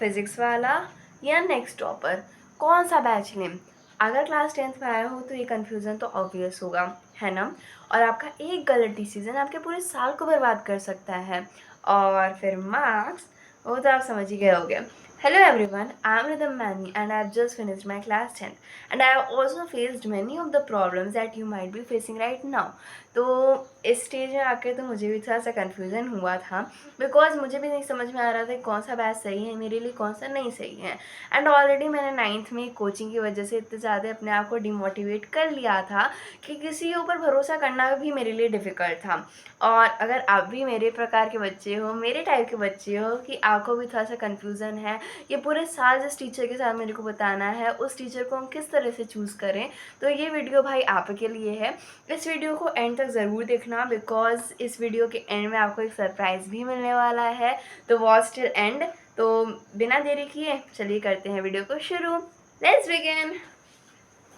Physics वाला या next topper, कौन सा बैच लें? अगर क्लास 10th में आए हो तो ये कन्फ्यूज़न तो ऑब्वियस होगा, है ना? और आपका एक गलत डिसीज़न आपके पूरे साल को बर्बाद कर सकता है। और फिर मार्क्स, वो तो आप समझ ही गए होंगे। Hello everyone, I am Rhythm Mani and I have just finished my class 10th and I have also faced many of the problems that you might be facing right now. तो इस stage में आकर तो मुझे भी थोड़ा सा confusion हुआ था, बिकॉज मुझे भी नहीं समझ में आ रहा था कि कौन सा बैच सही है मेरे लिए, कौन सा नहीं सही है। एंड ऑलरेडी मैंने 9th में कोचिंग की वजह से इतने ज़्यादा अपने आप को डिमोटिवेट कर लिया था कि किसी के ऊपर भरोसा करना भी मेरे लिए डिफ़िकल्ट था। और अगर आप भी मेरे प्रकार के बच्चे हो, मेरे टाइप के बच्चे हो कि आपको भी थोड़ा सा कन्फ्यूज़न है, ये पूरे साल जिस टीचर के साथ मेरे को बताना है उस टीचर को हम किस तरह से चूज़ करें, तो ये वीडियो भाई आपके लिए है। इस वीडियो को एंड तक ज़रूर देखना, बिकॉज इस वीडियो के एंड में आपको एक सरप्राइज़ भी मिलने वाला है, तो वॉच टिल एंड। तो बिना देरी किए चलिए करते हैं वीडियो को शुरू। Let's begin.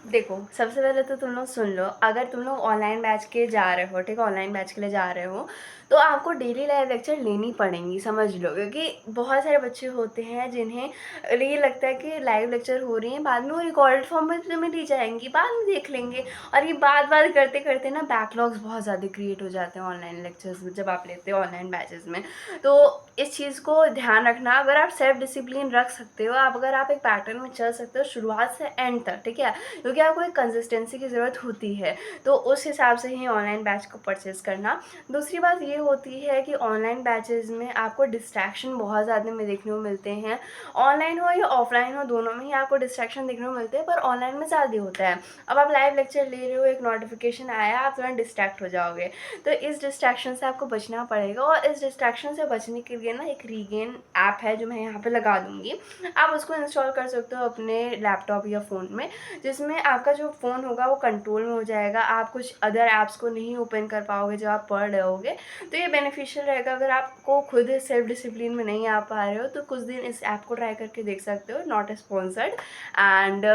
देखो, सबसे पहले तो तुम लोग सुन लो, अगर तुम लोग ऑनलाइन बैच के जा रहे हो, ठीक है, ऑनलाइन बैच के लिए जा रहे हो, तो आपको डेली लाइव लेक्चर लेनी पड़ेंगी, समझ लो। क्योंकि बहुत सारे बच्चे होते हैं जिन्हें ये लगता है कि लाइव लेक्चर हो रही हैं, बाद में वो रिकॉर्डेड फॉर्म में तुम्हें दी जाएंगी, बाद में देख लेंगे। और ये बात करते करते ना बैकलॉग्स बहुत ज़्यादा क्रिएट हो जाते हैं ऑनलाइन लेक्चर्स में, जब आप लेते हो ऑनलाइन बैचेस में। तो इस चीज़ को ध्यान रखना। अगर आप सेल्फ डिसिप्लिन रख सकते हो, अगर आप एक पैटर्न में चल सकते हो शुरुआत से एंड तक, ठीक है, क्योंकि आपको एक कंसिस्टेंसी की ज़रूरत होती है, तो उस हिसाब से ही ऑनलाइन बैच को परचेज़ करना। दूसरी बात ये होती है कि ऑनलाइन बैचेस में आपको डिस्ट्रैक्शन बहुत ज़्यादा में देखने को मिलते हैं। ऑनलाइन हो या ऑफलाइन हो, दोनों में ही आपको डिस्ट्रैक्शन देखने को मिलते हैं, पर ऑनलाइन में ज़्यादा होता है। अब आप लाइव लेक्चर ले रहे हो, एक नोटिफिकेशन आया, आप तुरंत डिस्ट्रैक्ट हो जाओगे, तो इस डिस्ट्रैक्शन से आपको बचना पड़ेगा। और इस डिस्ट्रैक्शन से बचने के लिए ना एक रीगेन ऐप है जो मैं यहाँ पे लगा दूँगी, आप उसको इंस्टॉल कर सकते हो अपने लैपटॉप या फ़ोन में, जिसमें आपका जो फ़ोन होगा वो कंट्रोल में हो जाएगा, आप कुछ अदर ऐप्स को नहीं ओपन कर पाओगे जब आप पढ़ रहे होगे। तो ये बेनिफिशियल रहेगा। अगर आपको खुद सेल्फ डिसिप्लिन में नहीं आ पा रहे हो तो कुछ दिन इस ऐप को ट्राई करके देख सकते हो, नॉट स्पॉन्सर्ड। एंड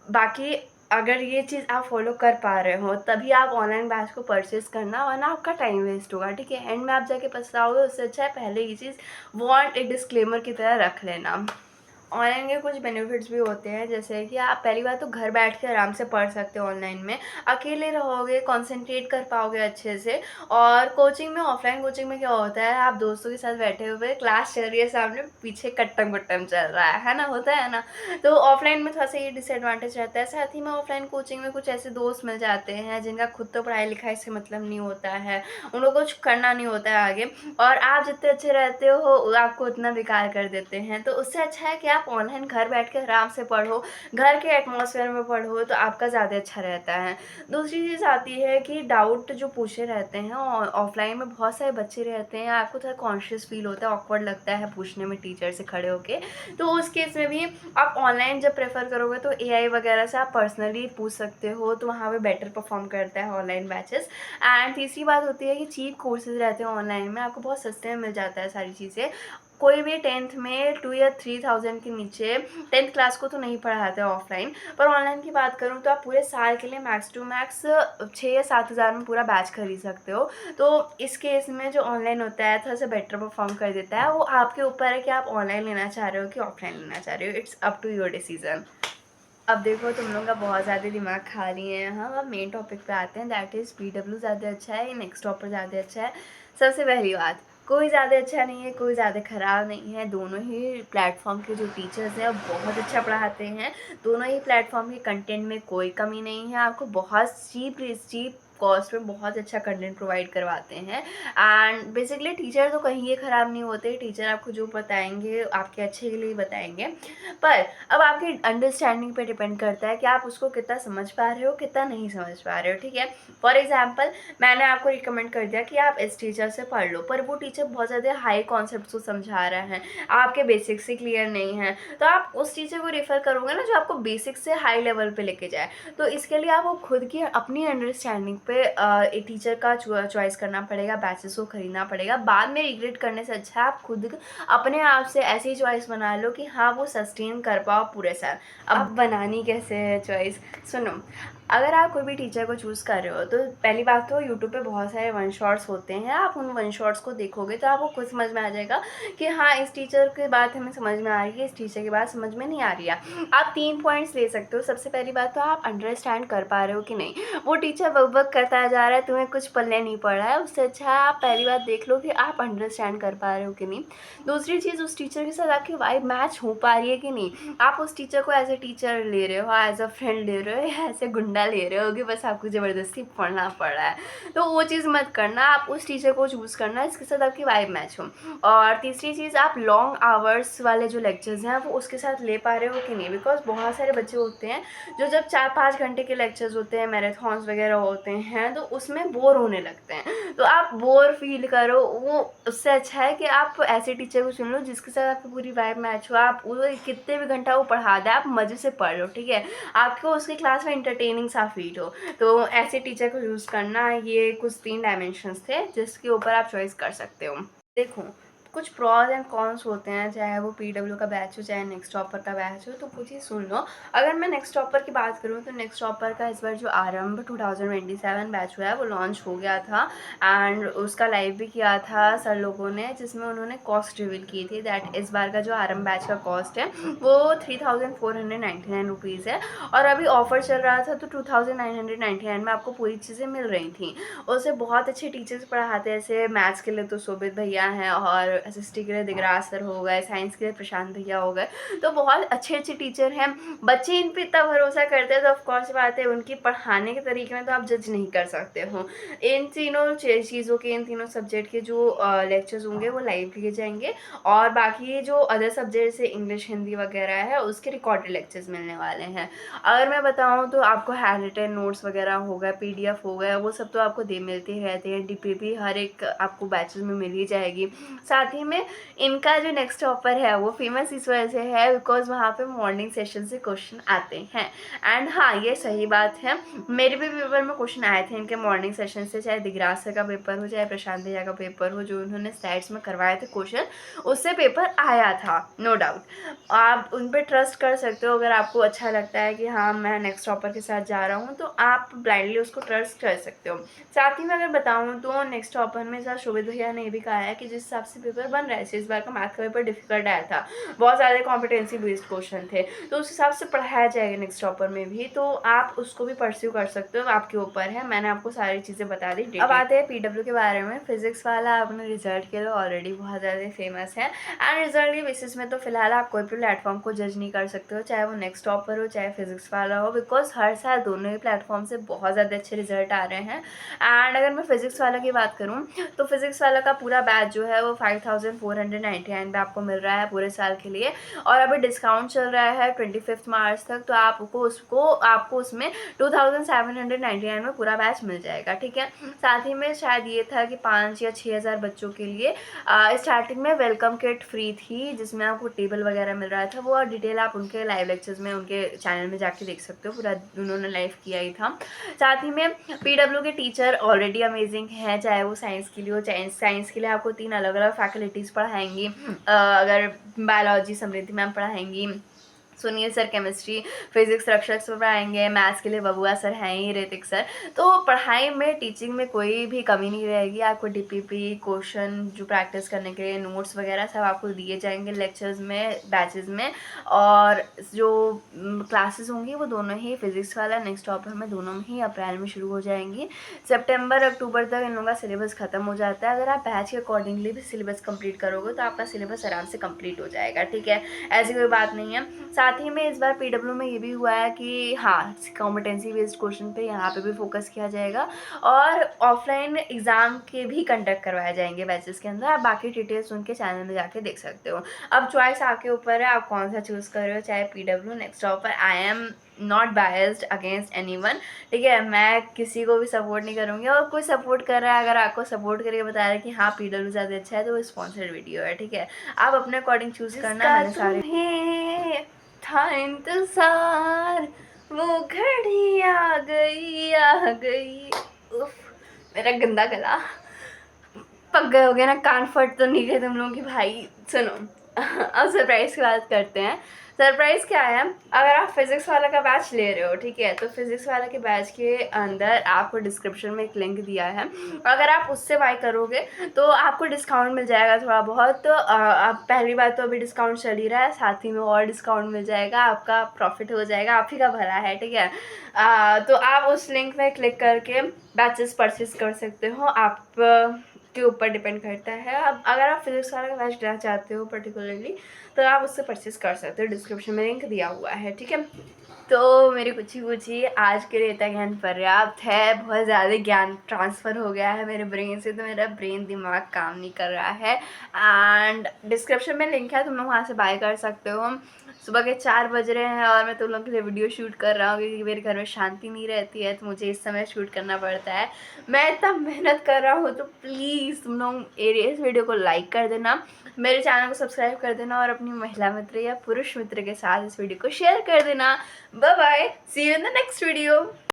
बाकी अगर ये चीज़ आप फॉलो कर पा रहे हो तभी आप ऑनलाइन बैच को परचेज़ करना, वरना आपका टाइम वेस्ट होगा, ठीक है, एंड में आप जाके पछताओगे। उससे अच्छा है पहले ये चीज़ वांट ए डिस्क्लेमर की तरह रख लेना। ऑनलाइन के कुछ बेनिफिट्स भी होते हैं, जैसे कि आप पहली बात तो घर बैठ के आराम से पढ़ सकते हो ऑनलाइन में, अकेले रहोगे, कंसंट्रेट कर पाओगे अच्छे से। और कोचिंग में, ऑफलाइन कोचिंग में क्या होता है, आप दोस्तों के साथ बैठे हुए, क्लास चल रही है सामने, पीछे कट्टम कट्टम चल रहा है ना, होता है ना। तो ऑफलाइन में थोड़ा सा ये डिसएडवांटेज रहता है। साथ ही में ऑफलाइन कोचिंग में कुछ ऐसे दोस्त मिल जाते हैं जिनका खुद तो पढ़ाई लिखाई से मतलब नहीं होता है, उनको कुछ करना नहीं होता है आगे, और आप जितने अच्छे रहते हो आपको उतना बेकार कर देते हैं। तो उससे अच्छा है कि आप ऑनलाइन घर बैठ के आराम से पढ़ो, घर के एटमॉस्फेयर में पढ़ो, तो आपका ज़्यादा अच्छा रहता है। दूसरी चीज़ आती है कि डाउट जो पूछे रहते हैं, ऑफलाइन में बहुत सारे बच्चे रहते हैं, आपको थोड़ा कॉन्शियस फील होता है, ऑकवर्ड लगता है पूछने में टीचर से खड़े होके। तो उस केस में भी आप ऑनलाइन जब प्रेफर करोगे तो एआई वगैरह से आप पर्सनली पूछ सकते हो, तो वहाँ पे बेटर परफॉर्म करता है ऑनलाइन बैचेस। एंड तीसरी बात होती है कि चीप कोर्सेज रहते हैं ऑनलाइन में, आपको बहुत सस्ते में मिल जाता है सारी चीज़ें। कोई भी 10th में 2 या 3,000 के नीचे 10th क्लास को तो नहीं पढ़ाते ऑफलाइन। पर ऑनलाइन की बात करूँ तो आप पूरे साल के लिए मैक्स टू मैक्स 6 या 7,000 में पूरा बैच खरीद सकते हो। तो इस केस में जो ऑनलाइन होता है थोड़ा सा बेटर परफॉर्म कर देता है। वो आपके ऊपर है कि आप ऑनलाइन लेना चाह रहे हो कि ऑफलाइन लेना चाह रहे हो, it's up to your decision. अब देखो, तुम लोग का बहुत ज़्यादा दिमाग खा लिए हैं हम, अब मेन टॉपिक पे आते हैं, दैट इज़ PW ज़्यादा अच्छा है या नेक्स्ट टॉपर ज़्यादा अच्छा है। सबसे पहली बात, कोई ज़्यादा अच्छा नहीं है, कोई ज़्यादा ख़राब नहीं है। दोनों ही प्लेटफॉर्म के जो टीचर्स हैं वो बहुत अच्छा पढ़ाते हैं। दोनों ही प्लेटफॉर्म के कंटेंट में कोई कमी नहीं है, आपको बहुत चीप कॉस्ट में बहुत अच्छा कंटेंट प्रोवाइड करवाते हैं। एंड बेसिकली टीचर तो कहीं ये ख़राब नहीं होते, टीचर आपको जो बताएंगे आपके अच्छे के लिए बताएंगे। पर अब आपकी अंडरस्टैंडिंग पे डिपेंड करता है कि आप उसको कितना समझ पा रहे हो, कितना नहीं समझ पा रहे हो, ठीक है। फॉर एग्जाम्पल, मैंने आपको रिकमेंड कर दिया कि आप इस टीचर से पढ़ लो, पर वो टीचर बहुत ज़्यादा हाई कॉन्सेप्ट को समझा रहा है, आपके बेसिक्स से क्लियर नहीं है, तो आप उस टीचर को रेफ़र करोगे ना जो आपको बेसिक से हाई लेवल पे लेके जाए। तो इसके लिए आपको खुद की अपनी अंडरस्टैंडिंग पे एक टीचर का चॉइस करना पड़ेगा, बैचेस को खरीदना पड़ेगा। बाद में रिग्रेट करने से अच्छा है आप खुद अपने आप से ऐसी चॉइस बना लो कि हाँ वो सस्टेन कर पाओ पूरे साल। अब बनानी कैसे है चॉइस, सुनो। अगर आप कोई भी टीचर को चूज़ कर रहे हो तो पहली बात तो यूट्यूब पे बहुत सारे वन शॉट्स होते हैं, आप उन वन शॉट्स को देखोगे तो आपको खुद समझ में आ जाएगा कि हाँ इस टीचर की बात हमें समझ में आ रही है, इस टीचर की बात समझ में नहीं आ रही है। आप 3 पॉइंट्स ले सकते हो। सबसे पहली बात तो आप अंडरस्टैंड कर पा रहे हो कि नहीं, वो टीचर बक करता जा रहा है, तुम्हें कुछ पल्ले नहीं पड़ रहा है, उससे अच्छा है आप पहली बात देख लो कि आप अंडरस्टैंड कर पा रहे हो कि नहीं। दूसरी चीज़, उस टीचर के साथ आपकी वाइब मैच हो पा रही है कि नहीं, आप उस टीचर को एज ए टीचर ले रहे हो, एज अ फ्रेंड ले रहे हो, या ऐसे गुंडा ले रहे हो कि बस आपको ज़बरदस्ती पढ़ना पड़ रहा है, तो वो चीज़ मत करना। आप उस टीचर को चूज़ करना जिसके साथ आपकी वाइब मैच हो। और तीसरी चीज़, आप लॉन्ग आवर्स वाले जो लेक्चर्स हैं वो उसके साथ ले पा रहे हो कि नहीं, बिकॉज बहुत सारे बच्चे होते हैं जो जब 4-5 घंटे के लेक्चर्स होते हैं, मैराथन्स वगैरह होते हैं, तो उसमें बोर होने लगते हैं। तो आप बोर फील करो, वो उससे अच्छा है कि आप ऐसे टीचर को चुन लो जिसके साथ आपकी पूरी वाइब मैच हो। आप वो कितने भी घंटा वो पढ़ा दे, आप मज़े से पढ़ लो, ठीक है, आपको उसकी क्लास में इंटरटेनिंग सा फील हो। तो ऐसे टीचर को यूज़ करना, ये कुछ 3 डायमेंशंस थे जिसके ऊपर आप चॉइस कर सकते हो। देखो, कुछ प्रोज एंड कॉन्स होते हैं, चाहे वो पीडब्ल्यू का बैच हो चाहे नेक्स्ट टॉपर का बैच हो, तो कुछ ही सुन लो। अगर मैं नेक्स्ट टॉपर की बात करूँ तो नेक्स्ट टॉपर का इस बार जो आरंभ 2027 बैच हुआ है वो लॉन्च हो गया था, एंड उसका लाइव भी किया था सर लोगों ने, जिसमें उन्होंने कॉस्ट रिवील की थी। दैट इस बार का जो आरंभ बैच का कॉस्ट है वो 3499 रुपीज़ है, और अभी ऑफर चल रहा था तो 2999 में आपको पूरी चीज़ें मिल रही थी। उससे बहुत अच्छे टीचर्स पढ़ाते हैं, जैसे मैथ्स के लिए तो शोभित भैया हैं, और एसएसटी के लिए दिगराज सर हो गए, साइंस के लिए प्रशांत भैया हो गए, तो बहुत अच्छे अच्छे टीचर हैं। बच्चे इन पर इतना भरोसा करते हैं तो ऑफकोर्स बात है उनकी पढ़ाने के तरीके में तो आप जज नहीं कर सकते हो। इन तीनों चीज़ों के, इन तीनों सब्जेक्ट के जो लेक्चर्स होंगे वो लाइव लिए जाएंगे, और बाकी जो अदर सब्जेक्ट से इंग्लिश हिंदी वगैरह है उसके रिकॉर्डेड लेक्चर्स मिलने वाले हैं। अगर मैं बताऊँ तो आपको हैंड रिटन नोट्स वगैरह हो गया, पीडीएफ हो गया, वो सब तो आपको मिलती ही रहती है। डीपीपी हर एक आपको बैचेस में मिल ही जाएगी। साथ ही में इनका जो नेक्स्ट टॉपर है वो फेमस इस वजह से है बिकॉज वहाँ पे मॉर्निंग सेशन से क्वेश्चन आते हैं। एंड हाँ, ये सही बात है, मेरे भी पेपर में क्वेश्चन आए थे इनके मॉर्निंग सेशन से, चाहे दिगराज सर का पेपर हो चाहे प्रशांत भैया का पेपर हो, जो उन्होंने स्लाइड्स में करवाए थे क्वेश्चन, उससे पेपर आया था, नो डाउट। आप उन पर ट्रस्ट कर सकते हो। अगर आपको अच्छा लगता है कि हाँ मैं नेक्स्ट टॉपर के साथ जा रहा हूँ, तो आप ब्लाइंडली उसको ट्रस्ट कर सकते हो। साथ ही में अगर बताऊँ तो नेक्स्ट टॉपर में सर शोभित भैया ने ये भी कहा है कि जिस हिसाब से पेपर बन रहा है, इस बार का मैथ का पेपर डिफिकल्ट आया था, बहुत ज़्यादा कॉम्पिटेंसी बेस्ड क्वेश्चन थे, तो उस हिसाब से पढ़ाया जाएगा नेक्स्ट टॉपर में भी, तो आप उसको भी परस्यू कर सकते हो, आपके ऊपर है। मैंने आपको सारी चीज़ें बता दी। अब आते हैं पीडब्ल्यू के बारे में। फिजिक्स वाला अपने रिजल्ट के लिए ऑलरेडी बहुत ज़्यादा फेमस है, एंड रिजल्ट के बेसिस में तो फिलहाल आप कोई भी प्लेटफॉर्म को जज नहीं कर सकते हो, चाहे वो नेक्स्ट टॉपर हो चाहे फिजिक्स वाला हो, बिकॉज हर साल दोनों ही प्लेटफॉर्म से बहुत ज़्यादा अच्छे रिजल्ट आ रहे हैं। एंड अगर मैं फिजिक्स वाला की बात करूँ तो फिजिक्स वाला का पूरा बैच जो है वो 5499 में आपको मिल रहा है पूरे साल के लिए, और अभी डिस्काउंट चल रहा है 25 मार्च तक, तो आपको उसमें 2799 में पूरा बैच मिल जाएगा, ठीक है। साथ ही में शायद ये था कि 5 या 6 हज़ार बच्चों के लिए स्टार्टिंग में वेलकम किट फ्री थी, जिसमें आपको टेबल वगैरह मिल रहा था। वो डिटेल आप उनके लाइव लेक्चर्स में उनके चैनल में जाके देख सकते हो, पूरा उन्होंने लाइव किया ही था। साथ ही में पीडब्ल्यू के टीचर ऑलरेडी अमेजिंग हैं, चाहे वो साइंस के लिए हो, चाहे साइंस के लिए आपको 3 अलग अलग फैकल्टीज़ पढ़ाएंगी। अगर बायोलॉजी समृद्धि मैम पढ़ाएंगी, Sunil sir chemistry, physics Rakshak sir पढ़ाएंगे, मैथ्स के लिए बबुआ सर हैं ही, ऋतिक सर। तो पढ़ाई में, टीचिंग में कोई भी कमी नहीं रहेगी। आपको डीपीपी क्वेश्चन जो प्रैक्टिस करने के लिए नोट्स वगैरह सब आपको दिए जाएंगे लेक्चर्स में, बैचेस में, और जो क्लासेस होंगी वो दोनों ही, फिजिक्स वाला नेक्स्ट टॉपर में, दोनों ही अप्रैल में शुरू हो जाएंगी। सितंबर अक्टूबर तक इन लोगों का सिलेबस ख़त्म हो जाता है। अगर आप बैच के अकॉर्डिंगली भी सिलेबस कंप्लीट करोगे तो आपका सिलेबस आराम से कंप्लीट हो जाएगा, ठीक है, ऐसी कोई बात नहीं है। साथ ही में इस बार पीडब्ल्यू में ये भी हुआ है कि हाँ, कॉम्पिटेंसी बेस्ड क्वेश्चन पे यहाँ पे भी फोकस किया जाएगा, और ऑफलाइन एग्ज़ाम के भी कंडक्ट करवाए जाएंगे बैचेस के अंदर। आप बाकी डिटेल्स उनके चैनल में जाके देख सकते हो। अब चॉइस आपके ऊपर है, आप कौन सा चूज़ कर रहे हो, चाहे PW, next topper. I am not biased against anyone, ठीक है, मैं किसी को भी सपोर्ट नहीं करूँगी, और कोई सपोर्ट कर रहा है, अगर आपको सपोर्ट करके बता रहा है कि हाँ पीडब्ल्यू ज़्यादा अच्छा है, तो वो स्पॉन्सर्ड वीडियो है, ठीक है, आप अपने अकॉर्डिंग चूज़ करना। मैंने सारे था इंतजार, वो घड़ी आ गई आ गई। उफ, मेरा गंदा गला, पक गए हो गए ना, कान फट तो नहीं गए तुम लोगों की भाई। सुनो अब सरप्राइज की बात करते हैं। सरप्राइज़ क्या है, अगर आप फिज़िक्स वाला का बैच ले रहे हो, ठीक है, तो फिज़िक्स वाला के बैच के अंदर आपको डिस्क्रिप्शन में एक लिंक दिया है। अगर आप उससे बाय करोगे तो आपको डिस्काउंट मिल जाएगा थोड़ा बहुत। आप पहली बात तो अभी डिस्काउंट चल ही रहा है, साथ ही में और डिस्काउंट मिल जाएगा, आपका प्रॉफिट हो जाएगा, आप ही का भला है, ठीक है। तो आप उस लिंक में क्लिक करके बैचेस परचेज कर सकते हो। आप के ऊपर डिपेंड करता है। अब अगर आप फिजिक्स वाला का बैच लेना चाहते हो पर्टिकुलरली, तो आप उससे परचेज़ कर सकते हो, डिस्क्रिप्शन में लिंक दिया हुआ है, ठीक है। तो मेरी कुछ आज के लिए इतना ज्ञान पर्याप्त है। बहुत ज़्यादा ज्ञान ट्रांसफ़र हो गया है मेरे ब्रेन से, तो मेरा ब्रेन दिमाग काम नहीं कर रहा है। एंड डिस्क्रिप्शन में लिंक है, तुम लोग वहाँ से बाय कर सकते हो। सुबह के 4 बज रहे हैं और मैं तुम लोग के लिए वीडियो शूट कर रहा हूँ, क्योंकि मेरे घर में शांति नहीं रहती है, तो मुझे इस समय शूट करना पड़ता है। मैं इतना मेहनत कर रहा हूँ, तो प्लीज़ तुम लोग इस वीडियो को लाइक कर देना, मेरे चैनल को सब्सक्राइब कर देना और अपनी महिला मित्र या पुरुष मित्र के साथ इस वीडियो को शेयर कर देना। Bye bye, see you in the next video.